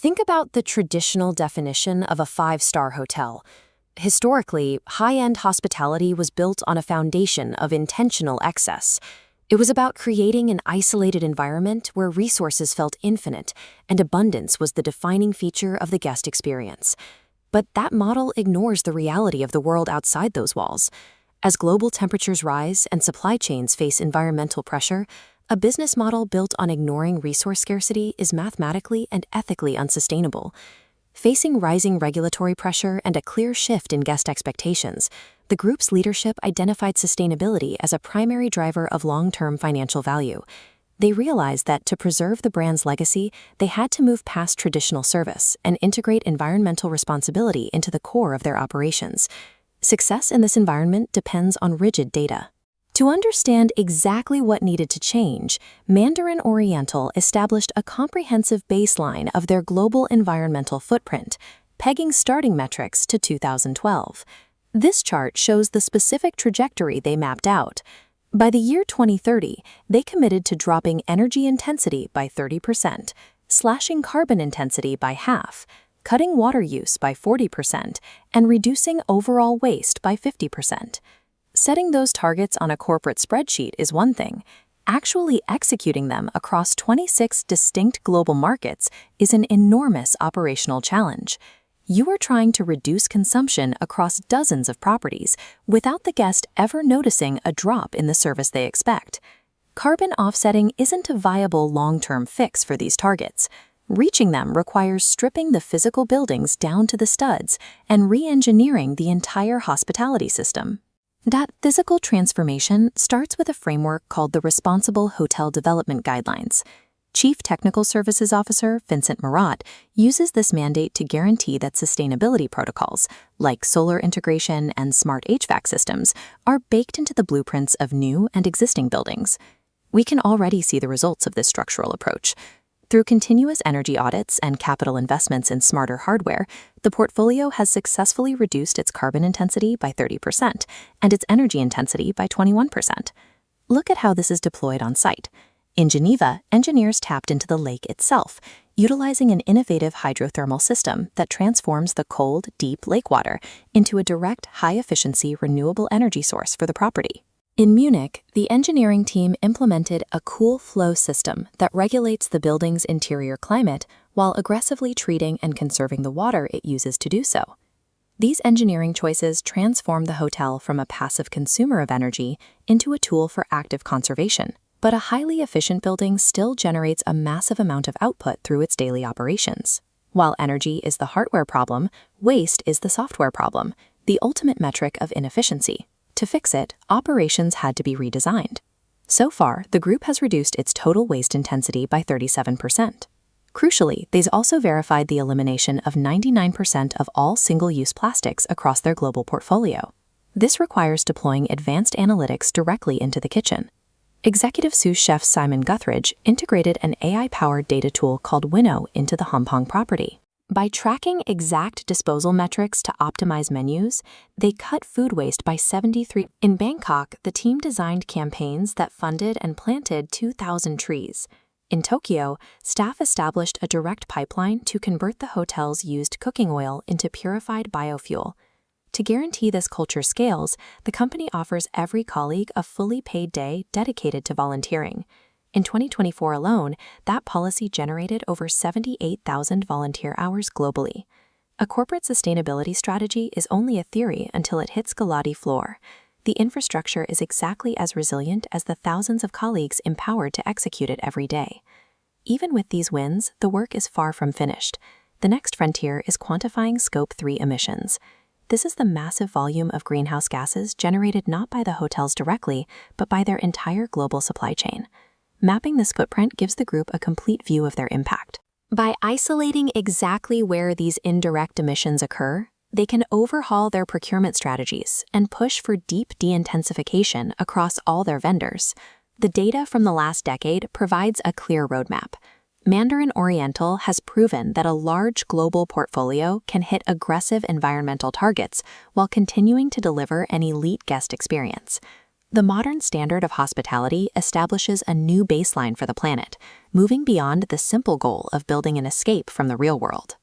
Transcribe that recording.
Think about the traditional definition of a five-star hotel. Historically, high-end hospitality was built on a foundation of intentional excess. It was about creating an isolated environment where resources felt infinite and abundance was the defining feature of the guest experience. But that model ignores the reality of the world outside those walls. As global temperatures rise and supply chains face environmental pressure, a business model built on ignoring resource scarcity is mathematically and ethically unsustainable. Facing rising regulatory pressure and a clear shift in guest expectations, the group's leadership identified sustainability as a primary driver of long-term financial value. They realized that to preserve the brand's legacy, they had to move past traditional service and integrate environmental responsibility into the core of their operations. Success in this environment depends on rigid data. To understand exactly what needed to change, Mandarin Oriental established a comprehensive baseline of their global environmental footprint, pegging starting metrics to 2012. This chart shows the specific trajectory they mapped out. By the year 2030, they committed to dropping energy intensity by 30%, slashing carbon intensity by half, cutting water use by 40%, and reducing overall waste by 50%. Setting those targets on a corporate spreadsheet is one thing. Actually executing them across 26 distinct global markets is an enormous operational challenge. You are trying to reduce consumption across dozens of properties without the guest ever noticing a drop in the service they expect. Carbon offsetting isn't a viable long-term fix for these targets. Reaching them requires stripping the physical buildings down to the studs and re-engineering the entire hospitality system. That physical transformation starts with a framework called the Responsible Hotel Development Guidelines. Chief Technical Services Officer Vincent Marat uses this mandate to guarantee that sustainability protocols, like solar integration and smart HVAC systems, are baked into the blueprints of new and existing buildings. We can already see the results of this structural approach. Through continuous energy audits and capital investments in smarter hardware, the portfolio has successfully reduced its carbon intensity by 30% and its energy intensity by 21%. Look at how this is deployed on site. In Geneva, engineers tapped into the lake itself, utilizing an innovative hydrothermal system that transforms the cold, deep lake water into a direct, high-efficiency renewable energy source for the property. In Munich, the engineering team implemented a cool flow system that regulates the building's interior climate while aggressively treating and conserving the water it uses to do so. These engineering choices transform the hotel from a passive consumer of energy into a tool for active conservation. But a highly efficient building still generates a massive amount of output through its daily operations. While energy is the hardware problem, waste is the software problem, the ultimate metric of inefficiency. To fix it, operations had to be redesigned. So far, the group has reduced its total waste intensity by 37%. Crucially, they've also verified the elimination of 99% of all single-use plastics across their global portfolio. This requires deploying advanced analytics directly into the kitchen. Executive sous chef Simon Guthridge integrated an AI-powered data tool called Winnow into the Hong Kong property. By tracking exact disposal metrics to optimize menus, they cut food waste by 73%. In Bangkok, the team designed campaigns that funded and planted 2,000 trees. In Tokyo, staff established a direct pipeline to convert the hotel's used cooking oil into purified biofuel. To guarantee this culture scales, the company offers every colleague a fully paid day dedicated to volunteering. In 2024 alone, that policy generated over 78,000 volunteer hours globally. A corporate sustainability strategy is only a theory until it hits Galati floor. The infrastructure is exactly as resilient as the thousands of colleagues empowered to execute it every day. Even with these wins, the work is far from finished. The next frontier is quantifying Scope 3 emissions. This is the massive volume of greenhouse gases generated not by the hotels directly, but by their entire global supply chain. Mapping this footprint gives the group a complete view of their impact. By isolating exactly where these indirect emissions occur, they can overhaul their procurement strategies and push for deep de-intensification across all their vendors. The data from the last decade provides a clear roadmap. Mandarin Oriental has proven that a large global portfolio can hit aggressive environmental targets while continuing to deliver an elite guest experience. The modern standard of hospitality establishes a new baseline for the planet, moving beyond the simple goal of building an escape from the real world.